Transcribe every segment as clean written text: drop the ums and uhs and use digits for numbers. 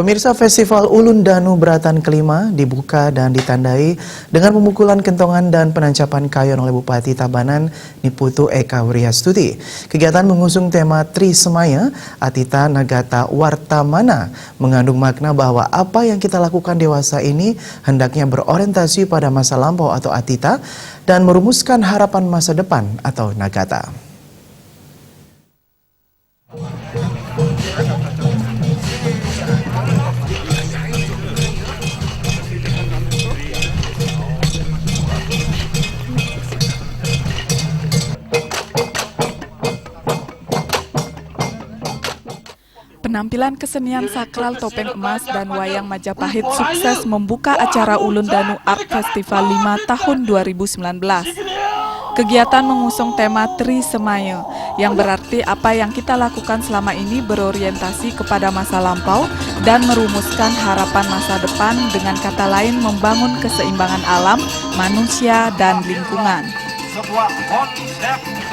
Pemirsa, Festival Ulun Danu Beratan kelima dibuka dan ditandai dengan pemukulan kentongan dan penancapan kayon oleh Bupati Tabanan Niputu Eka Wiryastuti. Kegiatan mengusung tema Tri Semaya, Atita Nagata Wartamana, mengandung makna bahwa apa yang kita lakukan dewasa ini hendaknya berorientasi pada masa lampau atau Atita dan merumuskan harapan masa depan atau Nagata. Penampilan kesenian sakral topeng emas dan wayang Majapahit sukses membuka acara Ulun Danu Art Festival 5 tahun 2019. Kegiatan mengusung tema Tri Semaya, yang berarti apa yang kita lakukan selama ini berorientasi kepada masa lampau dan merumuskan harapan masa depan, dengan kata lain membangun keseimbangan alam, manusia, dan lingkungan.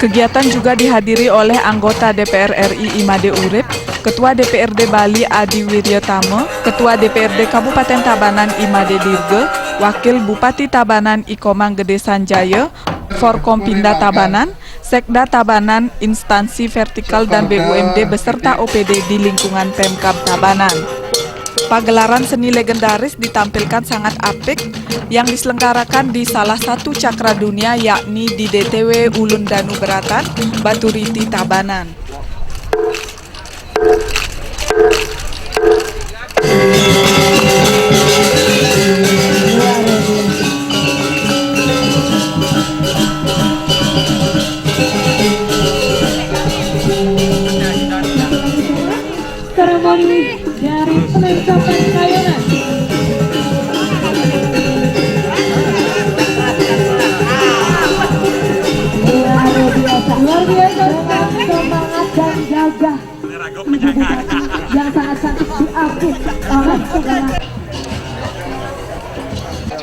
Kegiatan juga dihadiri oleh anggota DPR RI Imade Urip, Ketua DPRD Bali Adi Wiryotama, Ketua DPRD Kabupaten Tabanan Imade Dirge, Wakil Bupati Tabanan Ikomang Gede Sanjaya, Forkompinda Tabanan, Sekda Tabanan, instansi vertikal dan BUMD beserta OPD di lingkungan Pemkab Tabanan. Pagelaran seni legendaris ditampilkan sangat apik yang diselenggarakan di salah satu cakra dunia, yakni di DTW Ulun Danu Beratan, Baturiti Tabanan. Seremoni dari penangkapan kayonan. Luar biasa semangat dan gagah yang sangat-sangat diakui oleh saudara.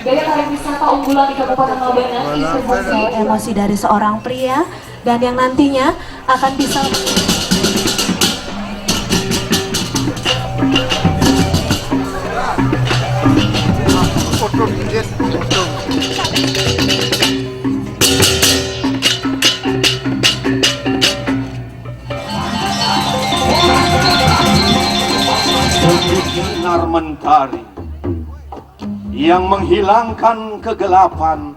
Gaya pariwisata unggulan di Kabupaten Tabanan distribusi Emosi dari seorang pria dan yang nantinya akan bisa sinar mentari yang menghilangkan kegelapan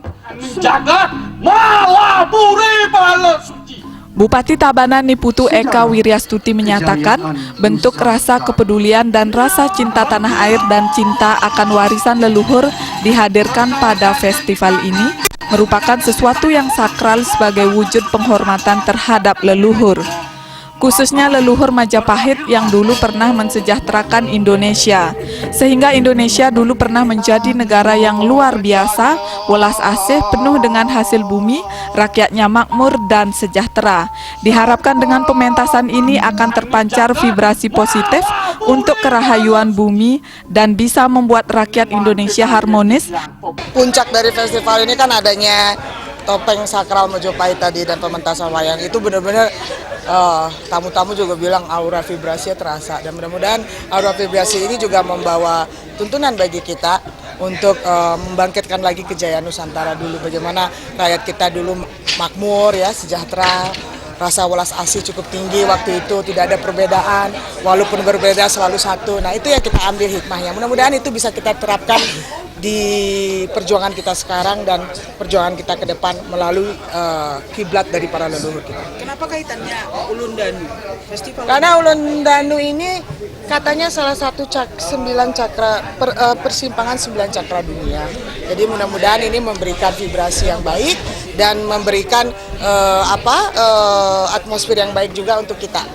jagat malaburi bala suci. Bupati Tabanan Niputu Eka Wiryastuti menyatakan bentuk rasa kepedulian dan rasa cinta tanah air dan cinta akan warisan leluhur dihadirkan pada festival ini merupakan sesuatu yang sakral sebagai wujud penghormatan terhadap leluhur. Khususnya leluhur Majapahit yang dulu pernah mensejahterakan Indonesia, sehingga Indonesia dulu pernah menjadi negara yang luar biasa, welas asih, penuh dengan hasil bumi, rakyatnya makmur dan sejahtera. Diharapkan dengan pementasan ini akan terpancar vibrasi positif untuk kerahayuan bumi dan bisa membuat rakyat Indonesia harmonis. Puncak dari festival ini kan adanya topeng sakral Majapahit tadi dan pementasan wayang, itu benar-benar tamu-tamu juga bilang aura vibrasinya terasa, dan mudah-mudahan aura vibrasi ini juga membawa tuntunan bagi kita untuk membangkitkan lagi kejayaan Nusantara dulu, bagaimana rakyat kita dulu makmur ya, sejahtera, rasa welas asih cukup tinggi waktu itu, tidak ada perbedaan, walaupun berbeda selalu satu. Nah, itu yang kita ambil hikmahnya, mudah-mudahan itu bisa kita terapkan di perjuangan kita sekarang dan perjuangan kita ke depan melalui kiblat dari para leluhur kita. Kenapa kaitannya Ulun Danu? Festival Karena Ulun Danu ini katanya salah satu persimpangan 9 cakra dunia. Jadi mudah-mudahan ini memberikan vibrasi yang baik dan memberikan atmosfer yang baik juga untuk kita.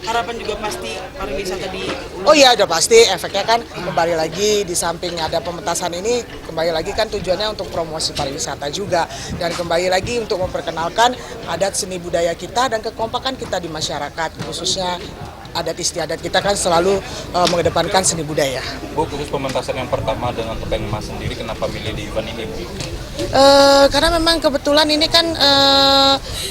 harapan juga pasti pariwisata di Ulun. Oh iya, udah pasti efeknya kan kembali lagi, di samping ada pementasan ini kembali lagi kan tujuannya untuk promosi pariwisata juga, dan kembali lagi untuk memperkenalkan adat seni budaya kita dan kekompakan kita di masyarakat, khususnya adat istiadat kita kan selalu mengedepankan seni budaya. Bu, khusus pementasan yang pertama dengan topeng emas sendiri, kenapa milih di event ini, Bu? Karena memang kebetulan ini kan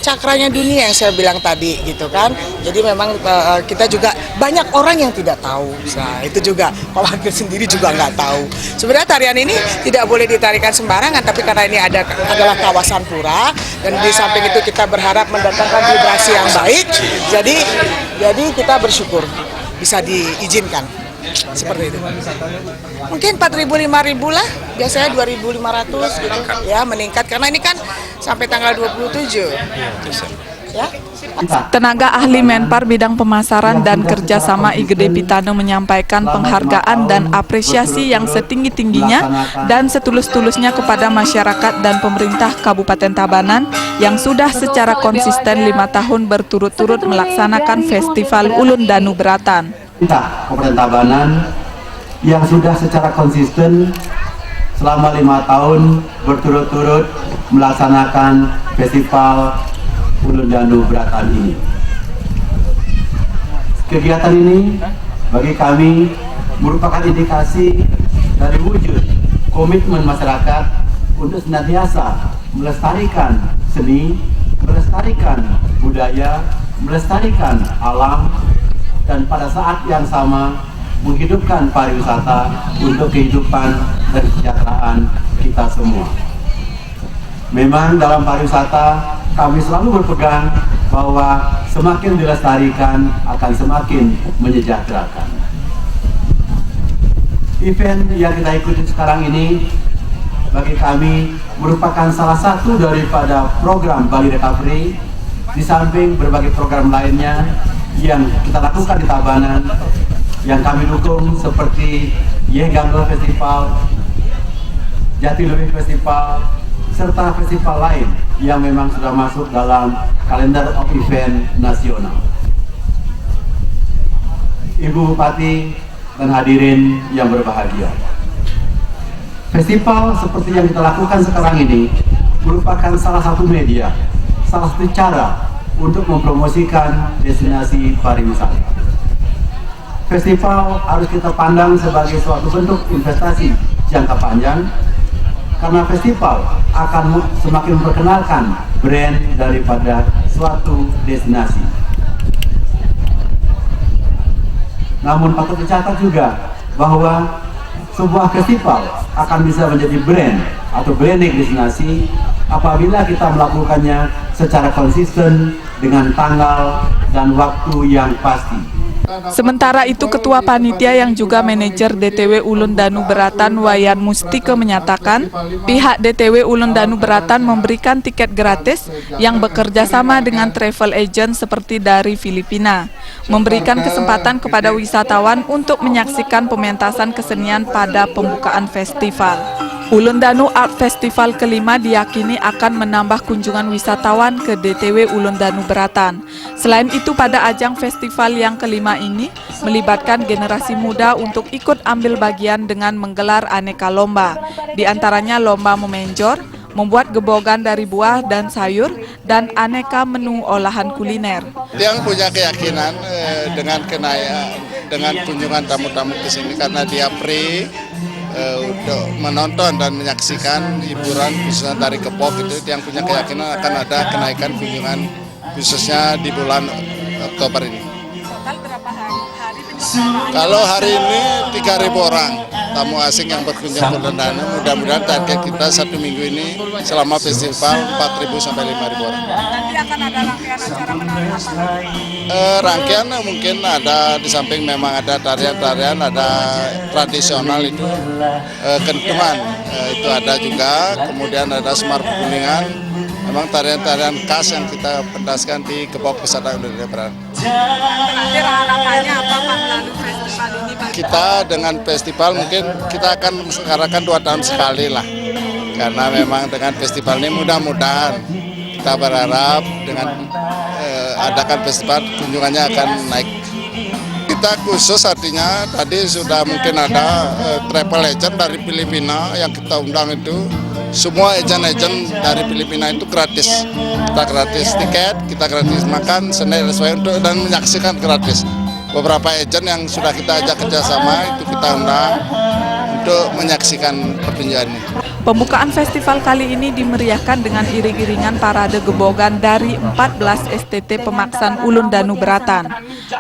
cakranya dunia yang saya bilang tadi gitu kan. Jadi memang kita juga banyak orang yang tidak tahu. Nah itu juga Pak Wakil sendiri juga nggak tahu. Sebenarnya tarian ini tidak boleh ditarikan sembarangan, tapi karena ini adalah kawasan pura dan di samping itu kita berharap mendatangkan vibrasi yang baik. Jadi kita bersyukur bisa diizinkan. Seperti itu. Mungkin 4.000, 5.000 lah, biasanya 2.500 gitu ya, meningkat karena ini kan sampai tanggal 27. Ya. Tenaga ahli Menpar bidang pemasaran dan kerjasama Igede Pitano menyampaikan penghargaan dan apresiasi yang setinggi-tingginya dan setulus-tulusnya kepada masyarakat dan pemerintah Kabupaten Tabanan yang sudah secara konsisten 5 tahun berturut-turut melaksanakan Festival Ulun Danu Beratan. Kabupaten Tabanan yang sudah secara konsisten selama 5 tahun berturut-turut melaksanakan Festival Ulun Danu Beratan ini. Kegiatan ini bagi kami merupakan indikasi dari wujud komitmen masyarakat untuk senantiasa melestarikan seni, melestarikan budaya, melestarikan alam, dan pada saat yang sama menghidupkan pariwisata untuk kehidupan dan kesejahteraan kita semua. Memang dalam pariwisata kami selalu berpegang bahwa semakin dilestarikan akan semakin menyejahterakan. Event yang kita ikuti sekarang ini bagi kami merupakan salah satu daripada program Bali Recovery di samping berbagai program lainnya yang kita lakukan di Tabanan yang kami dukung seperti Yeganggo Festival, Jatiluwih Festival, serta festival lain yang memang sudah masuk dalam kalender of event nasional. Ibu Bupati dan hadirin yang berbahagia, festival seperti yang kita lakukan sekarang ini merupakan salah satu media, salah satu cara untuk mempromosikan destinasi pariwisata. Festival harus kita pandang sebagai suatu bentuk investasi jangka panjang, karena festival akan semakin memperkenalkan brand daripada suatu destinasi. Namun patut dicatat juga bahwa sebuah festival akan bisa menjadi brand atau branding destinasi apabila kita melakukannya secara konsisten dengan tanggal dan waktu yang pasti. Sementara itu, Ketua Panitia yang juga manajer DTW Ulun Danu Beratan Wayan Mustike menyatakan pihak DTW Ulun Danu Beratan memberikan tiket gratis yang bekerja sama dengan travel agent seperti dari Filipina, memberikan kesempatan kepada wisatawan untuk menyaksikan pementasan kesenian pada pembukaan festival. Ulun Danu Art Festival kelima diyakini akan menambah kunjungan wisatawan ke DTW Ulun Danu Beratan. Selain itu, pada ajang festival yang kelima ini melibatkan generasi muda untuk ikut ambil bagian dengan menggelar aneka lomba, di antaranya lomba memenjor, membuat gebogan dari buah dan sayur, dan aneka menu olahan kuliner. Yang punya keyakinan dengan kunjungan tamu-tamu ke sini karena dia free untuk menonton dan menyaksikan hiburan khususnya tari kepok itu, yang punya keyakinan akan ada kenaikan kunjungan khususnya di bulan Oktober ini. Total berapa hari? Kalau hari ini 3.000 orang tamu asing yang berkunjung ke Ulun Danu. Mudah-mudahan target kita 1 minggu ini selama festival 4.000 sampai 5.000 orang. Nanti akan ada rangkaian acara menarik apa? Rangkaian mungkin ada, di samping memang ada tarian-tarian, ada tradisional itu kentungan, itu ada juga, kemudian ada semar kuningan, memang tarian-tarian khas yang kita pentaskan di Kepok Wisata Ulun Danu Beratan. Terakhir harapannya apa Pak melalui festival ini Pak? Kita dengan festival mungkin kita akan mengadakan 2 tahun sekali lah, karena memang dengan festival ini mudah-mudahan kita berharap dengan adakan festival kunjungannya akan naik. Kita khusus artinya tadi sudah mungkin ada travel agent dari Filipina yang kita undang itu. Semua agent-agent dari Filipina itu gratis. Kita gratis tiket, kita gratis makan, sendiri sesuai untuk dan menyaksikan gratis. Beberapa agent yang sudah kita ajak kerjasama itu kita undang untuk menyaksikan pertunjukan ini. Pembukaan festival kali ini dimeriahkan dengan iring-iringan parade gebogan dari 14 STT Pemaksan Ulun Danu Beratan.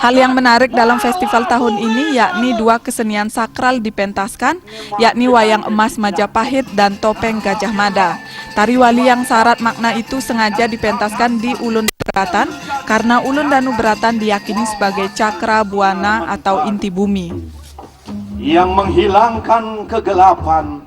Hal yang menarik dalam festival tahun ini yakni 2 kesenian sakral dipentaskan, yakni wayang emas Majapahit dan topeng Gajah Mada. Tari wali yang syarat makna itu sengaja dipentaskan di Ulun Beratan karena Ulun Danu Beratan diyakini sebagai cakra buana atau inti bumi. Yang menghilangkan kegelapan